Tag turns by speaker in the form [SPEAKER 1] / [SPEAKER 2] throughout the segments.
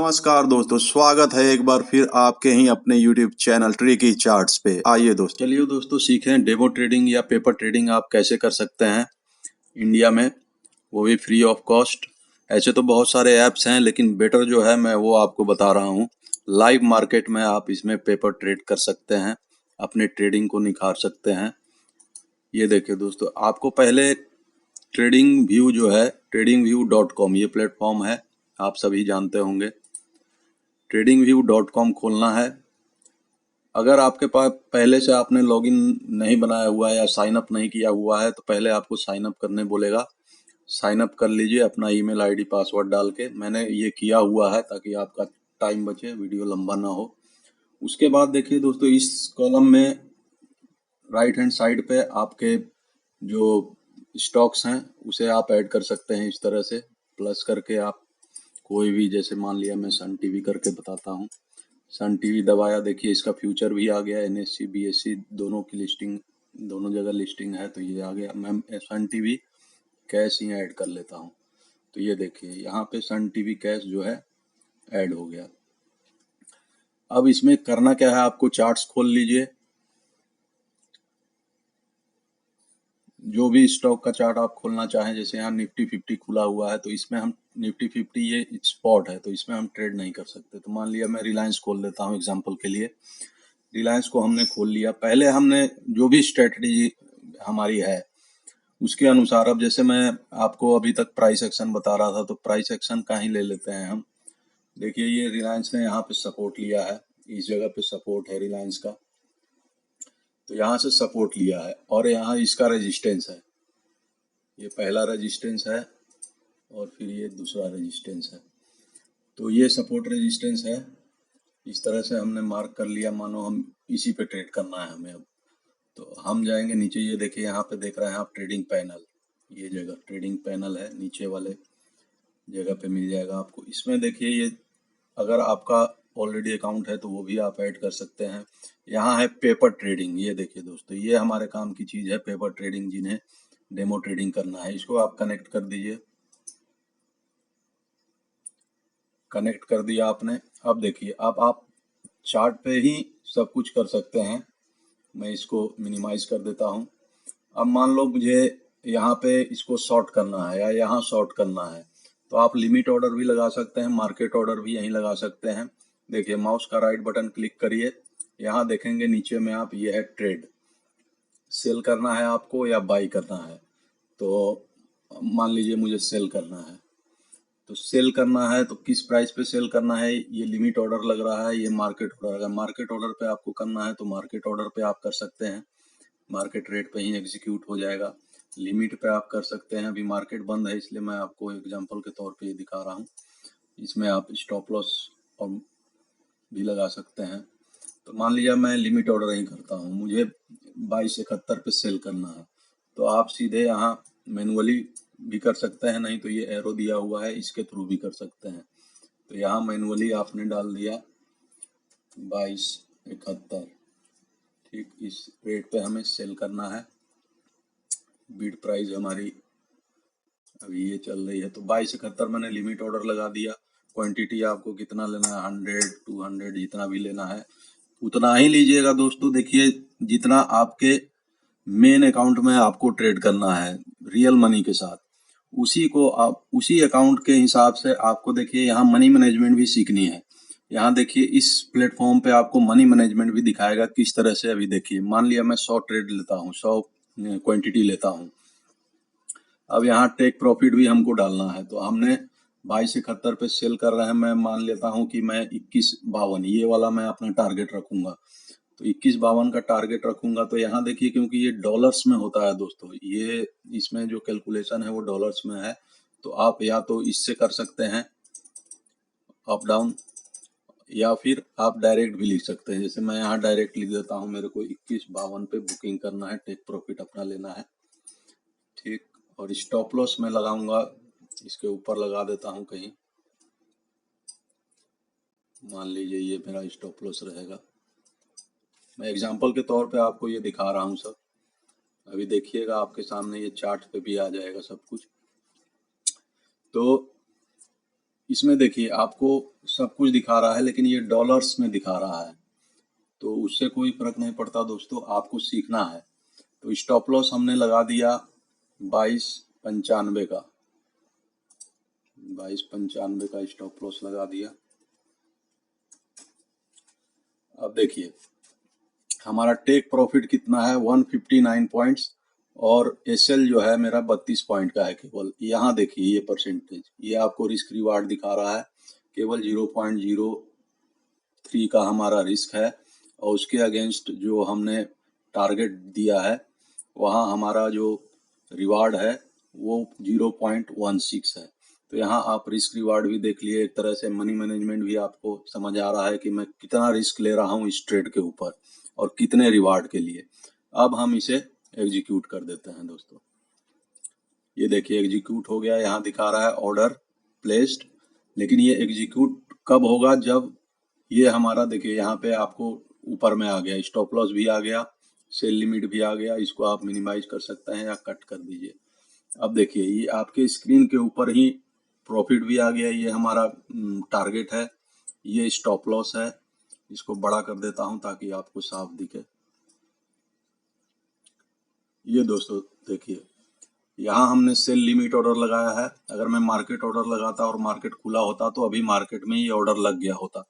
[SPEAKER 1] नमस्कार दोस्तों, स्वागत है एक बार फिर आपके ही अपने YouTube चैनल ट्रिकी चार्ट्स पे। आइए दोस्तों, चलिए दोस्तों सीखें डेमो ट्रेडिंग या पेपर ट्रेडिंग आप कैसे कर सकते हैं इंडिया में, वो भी फ्री ऑफ कॉस्ट। ऐसे तो बहुत सारे ऐप्स हैं, लेकिन बेटर जो है मैं वो आपको बता रहा हूँ। लाइव मार्केट में आप इसमें पेपर ट्रेड कर सकते हैं, अपने ट्रेडिंग को निखार सकते हैं। ये देखिए दोस्तों, आपको पहले ट्रेडिंग व्यू जो है tradingview.com ये प्लेटफॉर्म है, आप सभी जानते होंगे। tradingview.com खोलना है। अगर आपके पास पहले से आपने लॉगिन नहीं बनाया हुआ है या साइन अप नहीं किया हुआ है तो पहले आपको साइन अप करने बोलेगा। साइन अप कर लीजिए अपना ईमेल आईडी पासवर्ड डाल के। मैंने ये किया हुआ है ताकि आपका टाइम बचे, वीडियो लंबा ना हो। उसके बाद देखिए दोस्तों, इस कॉलम में राइट हैंड साइड पे आपके जो स्टॉक्स हैं उसे आप ऐड कर सकते हैं। इस तरह से प्लस करके आप कोई भी, जैसे मान लिया मैं सन टीवी करके बताता हूँ। सन टीवी दबाया, देखिए इसका फ्यूचर भी आ गया। एनएससी बीएससी दोनों की लिस्टिंग, दोनों जगह लिस्टिंग है तो ये आ गया। मैं सन टीवी कैश ही ऐड कर लेता हूँ। तो ये देखिए यहाँ पे सन टीवी कैश जो है ऐड हो गया। अब इसमें करना क्या है, आपको चार्ट्स खोल लीजिए। जो भी स्टॉक का चार्ट आप खोलना चाहें, जैसे यहाँ निफ्टी 50 खुला हुआ है तो इसमें हम निफ्टी 50 ये स्पॉट है तो इसमें हम ट्रेड नहीं कर सकते। तो मान लिया मैं रिलायंस खोल देता हूँ एग्जांपल के लिए। रिलायंस को हमने खोल लिया। पहले हमने जो भी स्ट्रेटजी हमारी है उसके अनुसार, अब जैसे मैं आपको अभी तक प्राइस एक्शन बता रहा था तो प्राइस एक्शन का ही ले लेते हैं हम। देखिए ये रिलायंस ने यहाँ पे सपोर्ट लिया है, इस जगह पे सपोर्ट है रिलायंस का, तो यहाँ से सपोर्ट लिया है और यहाँ इसका रेजिस्टेंस है। ये पहला रेजिस्टेंस है और फिर ये दूसरा रेजिस्टेंस है। तो ये सपोर्ट रेजिस्टेंस है। इस तरह से हमने मार्क कर लिया, मानो हम इसी पे ट्रेड करना है हमें। अब तो हम जाएंगे नीचे। ये देखिए यहाँ पे देख रहे हैं आप ट्रेडिंग पैनल, ये जगह ट्रेडिंग पैनल है, नीचे वाले जगह पे मिल जाएगा आपको। इसमें देखिए ये, अगर आपका ऑलरेडी अकाउंट है तो वो भी आप ऐड कर सकते हैं। यहाँ है पेपर ट्रेडिंग। ये देखिए दोस्तों, ये हमारे काम की चीज़ है पेपर ट्रेडिंग। जिन्हें डेमो ट्रेडिंग करना है इसको आप कनेक्ट कर दीजिए। कनेक्ट कर दिया आपने। अब देखिए, अब आप चार्ट पे ही सब कुछ कर सकते हैं। मैं इसको मिनिमाइज कर देता हूँ। अब मान लो मुझे यहाँ पे इसको शॉर्ट करना है या यहाँ शॉर्ट करना है तो आप लिमिट ऑर्डर भी लगा सकते हैं, मार्केट ऑर्डर भी यहीं लगा सकते हैं। देखिए माउस का राइट बटन क्लिक करिए, यहाँ देखेंगे नीचे में आप, ये है ट्रेड। सेल करना है आपको या बाई करना है, तो मान लीजिए मुझे सेल करना है। तो सेल करना है तो किस प्राइस पे सेल करना है, ये लिमिट ऑर्डर लग रहा है, ये मार्केट ऑर्डर। अगर मार्केट ऑर्डर पे आपको करना है तो मार्केट ऑर्डर पे आप कर सकते हैं, मार्केट रेट पे ही एग्जीक्यूट हो जाएगा। लिमिट पे आप कर सकते हैं। अभी मार्केट बंद है इसलिए मैं आपको एग्जांपल के तौर पे ये दिखा रहा हूँ। इसमें आप स्टॉप लॉस और भी लगा सकते हैं। तो मान लीजिए मैं लिमिट ऑर्डर ही करता हूँ, मुझे 2271 पे सेल करना है, तो आप सीधे यहाँ मैनुअली भी कर सकते हैं, नहीं तो ये एरो दिया हुआ है इसके थ्रू भी कर सकते हैं। तो यहाँ मैनुअली आपने डाल दिया 2271, ठीक इस रेट पे हमें सेल करना है। बीड प्राइस हमारी अभी ये चल रही है, तो 2271 मैंने लिमिट ऑर्डर लगा दिया। क्वांटिटी आपको कितना लेना है, 100 200 जितना भी लेना है उतना ही लीजिएगा दोस्तों। देखिए जितना आपके मेन अकाउंट में आपको ट्रेड करना है रियल मनी के साथ, उसी को आप उसी अकाउंट के हिसाब से आपको, देखिए यहाँ मनी मैनेजमेंट भी सीखनी है। यहाँ देखिए इस प्लेटफॉर्म पे आपको मनी मैनेजमेंट भी दिखाएगा किस तरह से। अभी देखिए मान लिया मैं 100 ट्रेड लेता हूँ, 100 क्वांटिटी लेता हूँ। अब यहाँ टेक प्रॉफिट भी हमको डालना है, तो हमने 2271 पे सेल कर रहे हैं। मैं मान लेता हूँ कि मैं 2152 ये वाला मैं अपना टारगेट रखूंगा, तो 2152 का टारगेट रखूंगा। तो यहाँ देखिए क्योंकि ये डॉलर्स में होता है दोस्तों, ये इसमें जो कैलकुलेशन है वो डॉलर्स में है, तो आप या तो इससे कर सकते हैं अप डाउन, या फिर आप डायरेक्ट भी लिख सकते हैं। जैसे मैं यहाँ डायरेक्ट लिख देता हूँ, मेरे को 2152 पे बुकिंग करना है, टेक प्रॉफिट अपना लेना है, ठीक। और स्टॉप लॉस मैं लगाऊंगा, इसके ऊपर लगा देता हूँ कहीं। मान लीजिए ये मेरा स्टॉप लॉस रहेगा। मैं एग्जांपल के तौर पे आपको ये दिखा रहा हूँ सब। अभी देखिएगा आपके सामने ये चार्ट पे भी आ जाएगा सब कुछ। तो इसमें देखिए आपको सब कुछ दिखा रहा है, लेकिन ये डॉलर्स में दिखा रहा है, तो उससे कोई फर्क नहीं पड़ता दोस्तों, आपको सीखना है। तो स्टॉप लॉस हमने लगा दिया 22.95 का, 22.95 का स्टॉप लॉस लगा दिया। अब देखिए हमारा टेक प्रॉफिट कितना है, 159 पॉइंट्स, और एसएल जो है मेरा 32 पॉइंट का है केवल। यहाँ देखिए ये परसेंटेज, ये आपको रिस्क रिवार्ड दिखा रहा है, केवल 0.03 का हमारा रिस्क है, और उसके अगेंस्ट जो हमने टारगेट दिया है वहाँ हमारा जो रिवार्ड है वो 0.16 है। तो यहाँ आप रिस्क रिवार्ड भी देख लिए, एक तरह से मनी मैनेजमेंट भी आपको समझ आ रहा है कि मैं कितना रिस्क ले रहा हूँ इस ट्रेड के ऊपर और कितने रिवार्ड के लिए। अब हम इसे एग्जीक्यूट कर देते हैं दोस्तों। ये देखिए एग्जीक्यूट हो गया, यहाँ दिखा रहा है ऑर्डर प्लेस्ड, लेकिन ये एग्जीक्यूट कब होगा, जब ये हमारा देखिए यहाँ पे आपको ऊपर में आ गया, स्टॉप लॉस भी आ गया, सेल लिमिट भी आ गया। इसको आप मिनिमाइज कर सकते हैं या कट कर दीजिए। अब देखिए ये आपके स्क्रीन के ऊपर ही प्रॉफिट भी आ गया, ये हमारा टारगेट है, ये स्टॉप लॉस है। इसको बड़ा कर देता हूं ताकि आपको साफ दिखे। ये दोस्तों देखिए यहाँ हमने सेल लिमिट ऑर्डर लगाया है। अगर मैं मार्केट ऑर्डर लगाता और मार्केट खुला होता तो अभी मार्केट में ये ऑर्डर लग गया होता,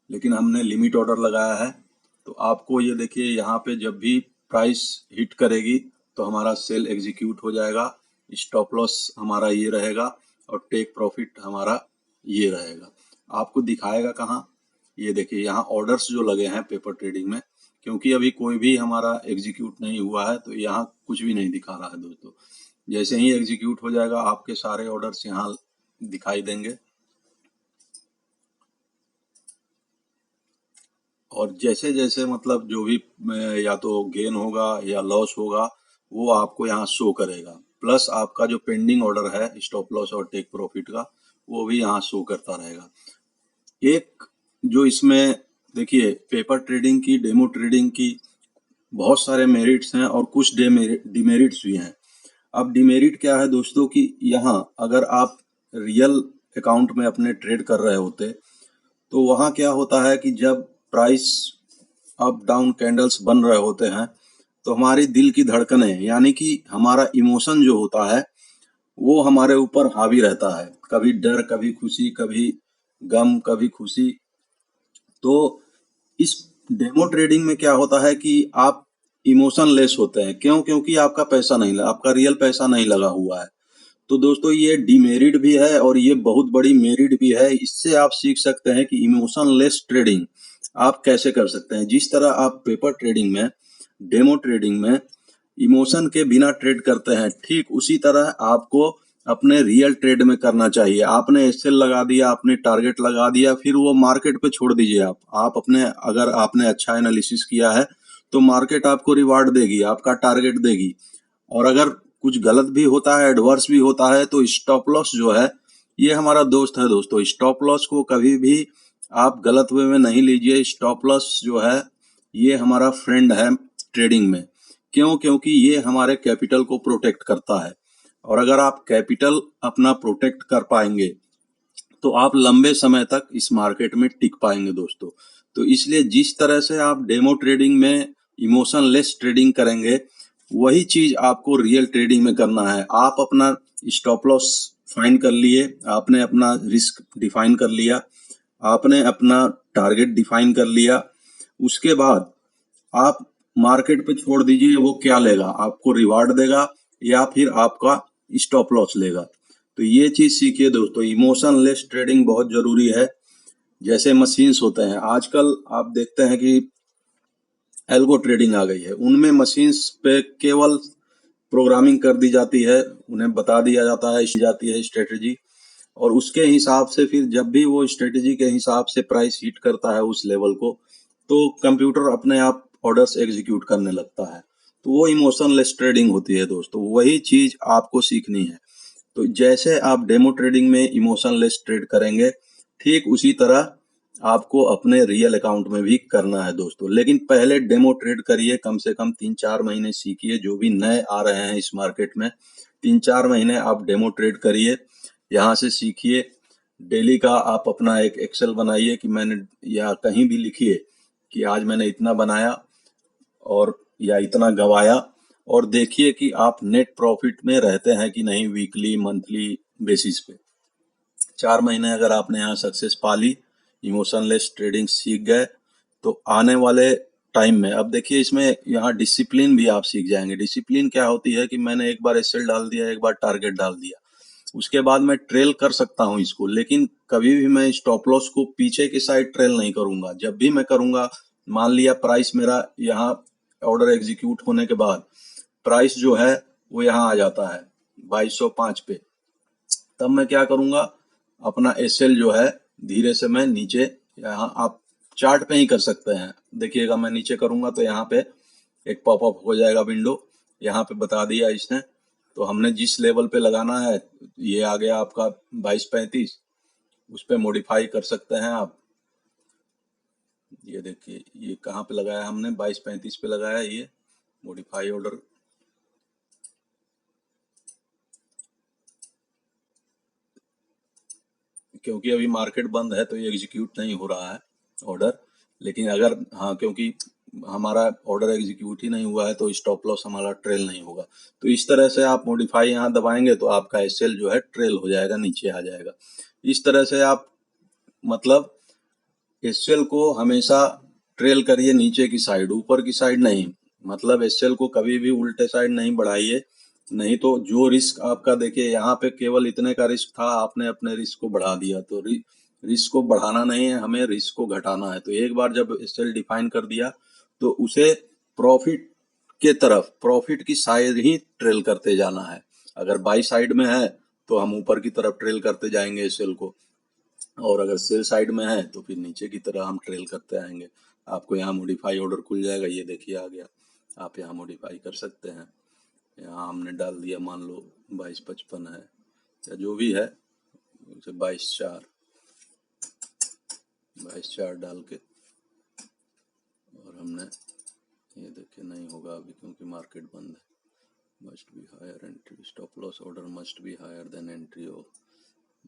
[SPEAKER 1] लेकिन हमने लिमिट ऑर्डर लगाया है। तो आपको ये देखिए यहाँ पे जब भी प्राइस हिट करेगी तो हमारा सेल एग्जीक्यूट हो जाएगा, स्टॉप लॉस हमारा ये रहेगा और टेक प्रॉफिट हमारा ये रहेगा। आपको दिखाएगा कहाँ, ये देखिए यहाँ ऑर्डर्स जो लगे हैं पेपर ट्रेडिंग में, क्योंकि अभी कोई भी हमारा एग्जीक्यूट नहीं हुआ है तो यहाँ कुछ भी नहीं दिखा रहा है दोस्तों। जैसे ही एग्जीक्यूट हो जाएगा आपके सारे ऑर्डर्स यहाँ दिखाई देंगे, और जैसे जैसे मतलब जो भी या तो गेन होगा या लॉस होगा वो आपको यहाँ शो करेगा, प्लस आपका जो पेंडिंग ऑर्डर है स्टॉप लॉस और टेक प्रॉफिट का वो भी यहाँ शो करता रहेगा। एक जो इसमें देखिए पेपर ट्रेडिंग की, डेमो ट्रेडिंग की बहुत सारे मेरिट्स हैं और कुछ डिमेरिट्स भी हैं। अब डिमेरिट क्या है दोस्तों कि यहाँ अगर आप रियल अकाउंट में अपने ट्रेड कर रहे होते तो वहाँ क्या होता है कि जब प्राइस अप डाउन कैंडल्स बन रहे होते हैं तो हमारी दिल की धड़कनें यानी कि हमारा इमोशन जो होता है वो हमारे ऊपर हावी रहता है, कभी डर, कभी खुशी, कभी गम, कभी खुशी। तो इस डेमो ट्रेडिंग में क्या होता है कि आप इमोशन लेस होते हैं, क्यों? क्योंकि आपका पैसा नहीं, आपका रियल पैसा नहीं लगा हुआ है। तो दोस्तों ये डिमेरिट भी है और ये बहुत बड़ी मेरिट भी है। इससे आप सीख सकते हैं कि इमोशन लेस ट्रेडिंग आप कैसे कर सकते हैं। जिस तरह आप पेपर ट्रेडिंग में, डेमो ट्रेडिंग में इमोशन के बिना ट्रेड करते हैं, ठीक उसी तरह आपको अपने रियल ट्रेड में करना चाहिए। आपने एसएल लगा दिया, आपने टारगेट लगा दिया, फिर वो मार्केट पे छोड़ दीजिए। आप अपने, अगर आपने अच्छा एनालिसिस किया है तो मार्केट आपको रिवार्ड देगी, आपका टारगेट देगी। और अगर कुछ गलत भी होता है, एडवर्स भी होता है, तो स्टॉप लॉस जो है ये हमारा दोस्त है दोस्तों। स्टॉप लॉस को कभी भी आप गलत वे में नहीं लीजिए। स्टॉप लॉस जो है ये हमारा फ्रेंड है ट्रेडिंग में। क्यों? क्योंकि ये हमारे कैपिटल को प्रोटेक्ट करता है, और अगर आप कैपिटल अपना प्रोटेक्ट कर पाएंगे तो आप लंबे समय तक इस मार्केट में टिक पाएंगे दोस्तों। तो इसलिए जिस तरह से आप डेमो ट्रेडिंग में इमोशन लेस ट्रेडिंग करेंगे वही चीज आपको रियल ट्रेडिंग में करना है। आप अपना स्टॉप लॉस फाइंड कर लिए, आपने अपना रिस्क डिफाइन कर लिया, आपने अपना टारगेट डिफाइन कर लिया, उसके बाद आप मार्केट पे छोड़ दीजिए, वो क्या लेगा, आपको रिवार्ड देगा या फिर आपका स्टॉप लॉस लेगा। तो ये चीज सीखिए दोस्तों, इमोशन लेस ट्रेडिंग बहुत जरूरी है। जैसे मशीन्स होते हैं आजकल, आप देखते हैं कि एल्गो ट्रेडिंग आ गई है, उनमें मशीन्स पे केवल प्रोग्रामिंग कर दी जाती है, उन्हें बता दिया जाता है जाती है स्ट्रेटेजी, और उसके हिसाब से फिर जब भी वो स्ट्रेटेजी के हिसाब से प्राइस हिट करता है उस लेवल को तो कंप्यूटर अपने आप ऑर्डर्स एग्जीक्यूट करने लगता है। तो वो इमोशनलेस ट्रेडिंग होती है दोस्तों, वही चीज आपको सीखनी है। तो जैसे आप डेमो ट्रेडिंग में इमोशनलेस ट्रेड करेंगे ठीक उसी तरह आपको अपने रियल अकाउंट में भी करना है दोस्तों। लेकिन पहले डेमो ट्रेड करिए, कम से कम 3-4 महीने सीखिए। जो भी नए आ रहे हैं इस मार्केट में 3-4 महीने आप डेमो ट्रेड करिए, यहाँ से सीखिए। डेली का आप अपना एक एक्सेल बनाइए कि मैंने, या कहीं भी लिखिए कि आज मैंने इतना बनाया और या इतना गवाया, और देखिए कि आप नेट प्रॉफिट में रहते हैं कि नहीं, वीकली मंथली बेसिस पे। 4 महीने अगर आपने यहाँ सक्सेस पा ली, इमोशनलेस ट्रेडिंग सीख गए, तो आने वाले टाइम में, अब देखिए इसमें यहाँ डिसिप्लिन भी आप सीख जाएंगे। डिसिप्लिन क्या होती है कि मैंने एक बार एसएल डाल दिया, एक बार टारगेट डाल दिया, उसके बाद मैं ट्रेल कर सकता हूँ इसको, लेकिन कभी भी मैं स्टॉप लॉस को पीछे की साइड ट्रेल नहीं करूंगा। जब भी मैं करूंगा, मान लिया प्राइस मेरा यहाँ ऑर्डर एग्जीक्यूट होने के बाद प्राइस जो है वो यहाँ आ जाता है 2205 पे, तब मैं क्या करूंगा, अपना एसएल जो है धीरे से मैं नीचे, यहाँ आप चार्ट पे ही कर सकते हैं, देखिएगा मैं नीचे करूंगा तो यहाँ पे एक पॉपअप हो जाएगा विंडो, यहाँ पे बता दिया इसने। तो हमने जिस लेवल पे लगाना है, ये आ गया आपका 2235, उस पे मॉडिफाई कर सकते हैं आप। ये देखिए ये कहाँ पे लगाया हमने, 2235 पे लगाया, ये मॉडिफाई ऑर्डर। क्योंकि अभी मार्केट बंद है तो ये एग्जीक्यूट नहीं हो रहा है ऑर्डर, लेकिन अगर हाँ, क्योंकि हमारा ऑर्डर एग्जीक्यूट ही नहीं हुआ है तो स्टॉप लॉस हमारा ट्रेल नहीं होगा। तो इस तरह से आप मॉडिफाई यहाँ दबाएंगे तो आपका एसएल जो है ट्रेल हो जाएगा, नीचे आ जाएगा। इस तरह से आप मतलब एसएल को हमेशा ट्रेल करिए नीचे की साइड, ऊपर की साइड नहीं। मतलब एसएल को कभी भी उल्टे साइड नहीं बढ़ाइए, नहीं तो जो रिस्क आपका, देखिए यहाँ पे केवल इतने का रिस्क था, आपने अपने रिस्क को बढ़ा दिया। तो रिस्क को बढ़ाना नहीं है, हमें रिस्क को घटाना है। तो एक बार जब एसएल डिफाइन कर दिया तो उसे प्रॉफिट के तरफ, प्रॉफिट की साइड ही ट्रेल करते जाना है। अगर बाई साइड में है तो हम ऊपर की तरफ ट्रेल करते जाएंगे एसएल को, और अगर सेल साइड में है तो फिर नीचे की तरह हम ट्रेल करते आएंगे। आपको यहाँ मॉडिफाई ऑर्डर खुल जाएगा, ये देखिए आ गया, आप यहाँ मॉडिफाई कर सकते हैं। यहाँ हमने डाल दिया, मान लो 2255 है या जो भी है, उसे 22.4 डाल के, और हमने ये देखिए नहीं होगा अभी क्योंकि मार्केट बंद है। Must be higher entry, stop loss order must be higher than entry off,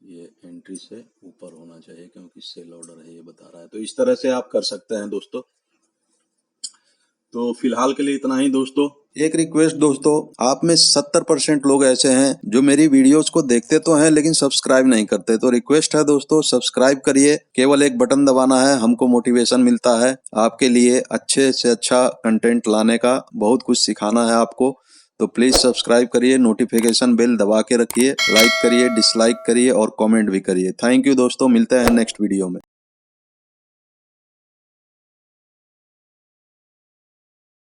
[SPEAKER 1] ये एंट्री से ऊपर होना चाहिए क्योंकि सेल ऑर्डर है, ये बता रहा है। तो इस तरह से आप कर सकते हैं दोस्तों। तो फिलहाल के लिए इतना ही दोस्तों। एक रिक्वेस्ट दोस्तों, आप में 70% लोग ऐसे हैं जो मेरी वीडियोस को देखते तो हैं लेकिन सब्सक्राइब नहीं करते। तो रिक्वेस्ट है दोस्तों, सब्सक्राइब करिए, केवल एक बटन दबाना है, हमको मोटिवेशन मिलता है आपके लिए अच्छे से अच्छा कंटेंट लाने का, बहुत कुछ सिखाना है आपको। तो प्लीज सब्सक्राइब करिए, नोटिफिकेशन बेल दबा के रखिए, लाइक करिए, डिसलाइक करिए और कमेंट भी करिए। थैंक यू दोस्तों, मिलते हैं नेक्स्ट वीडियो में।